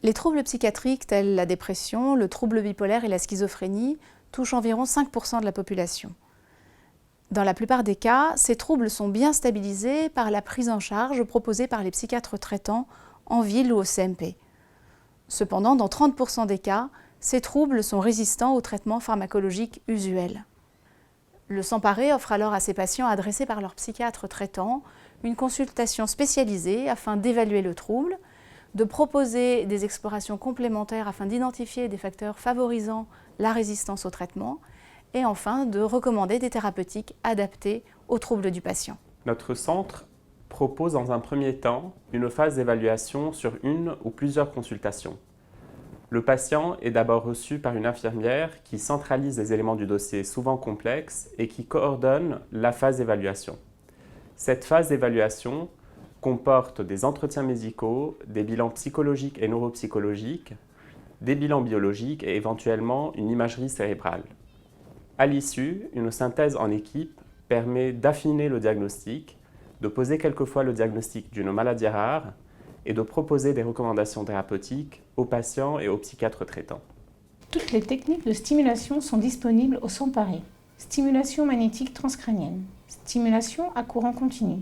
Les troubles psychiatriques tels la dépression, le trouble bipolaire et la schizophrénie touchent environ 5% de la population. Dans la plupart des cas, ces troubles sont bien stabilisés par la prise en charge proposée par les psychiatres traitants en ville ou au CMP. Cependant, dans 30% des cas, ces troubles sont résistants aux traitements pharmacologiques usuels. Le Sans-Parer offre alors à ces patients adressés par leur psychiatre traitant une consultation spécialisée afin d'évaluer le trouble, de proposer des explorations complémentaires afin d'identifier des facteurs favorisant la résistance au traitement et enfin de recommander des thérapeutiques adaptées aux troubles du patient. Notre centre propose dans un premier temps une phase d'évaluation sur une ou plusieurs consultations. Le patient est d'abord reçu par une infirmière qui centralise les éléments du dossier souvent complexes et qui coordonne la phase d'évaluation. Cette phase d'évaluation comporte des entretiens médicaux, des bilans psychologiques et neuropsychologiques, des bilans biologiques et éventuellement une imagerie cérébrale. À l'issue, une synthèse en équipe permet d'affiner le diagnostic, de poser quelquefois le diagnostic d'une maladie rare et de proposer des recommandations thérapeutiques aux patients et aux psychiatres traitants. Toutes les techniques de stimulation sont disponibles au Sans-Parer. Stimulation magnétique transcrânienne, stimulation à courant continu,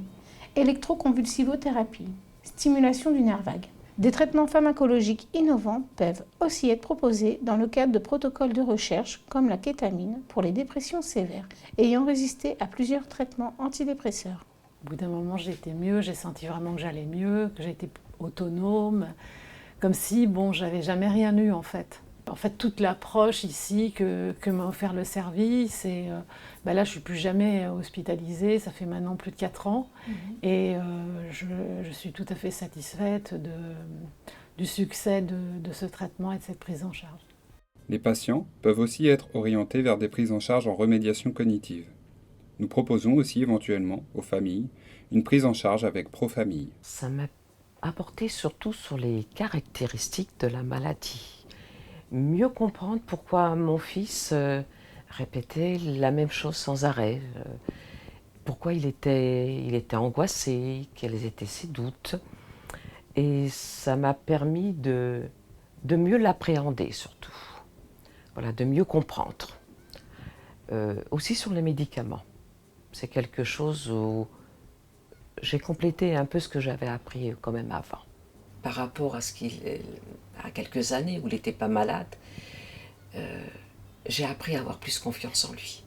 électroconvulsivothérapie, stimulation du nerf vague. Des traitements pharmacologiques innovants peuvent aussi être proposés dans le cadre de protocoles de recherche comme la kétamine pour les dépressions sévères, ayant résisté à plusieurs traitements antidépresseurs. Au bout d'un moment, j'ai été mieux, j'ai senti vraiment que j'allais mieux, que j'étais autonome, comme si, j'avais jamais rien eu en fait. En fait, toute l'approche ici que m'a offert le service, et là, je suis plus jamais hospitalisée, ça fait maintenant plus de 4 ans, et je suis tout à fait satisfaite du succès de ce traitement et de cette prise en charge. Les patients peuvent aussi être orientés vers des prises en charge en remédiation cognitive. Nous proposons aussi éventuellement aux familles une prise en charge avec Profamille. Ça m'a apporté surtout sur les caractéristiques de la maladie. Mieux comprendre pourquoi mon fils répétait la même chose sans arrêt, pourquoi il était angoissé, quels étaient ses doutes. Et ça m'a permis de mieux l'appréhender surtout, voilà, de mieux comprendre. Aussi sur les médicaments. C'est quelque chose où j'ai complété un peu ce que j'avais appris quand même avant. Par rapport à quelques années où il n'était pas malade, j'ai appris à avoir plus confiance en lui.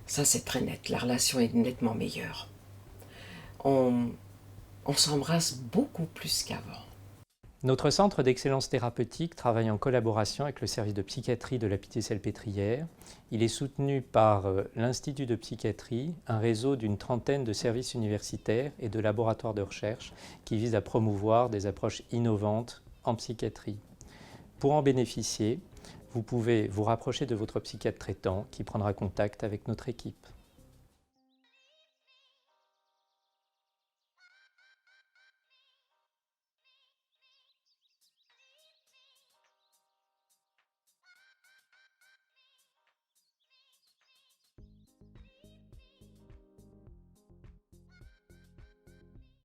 Ça, c'est très net. La relation est nettement meilleure. On s'embrasse beaucoup plus qu'avant. Notre centre d'excellence thérapeutique travaille en collaboration avec le service de psychiatrie de la Pitié-Salpêtrière. Il est soutenu par l'Institut de psychiatrie, un réseau d'une trentaine de services universitaires et de laboratoires de recherche qui visent à promouvoir des approches innovantes en psychiatrie. Pour en bénéficier, vous pouvez vous rapprocher de votre psychiatre traitant qui prendra contact avec notre équipe.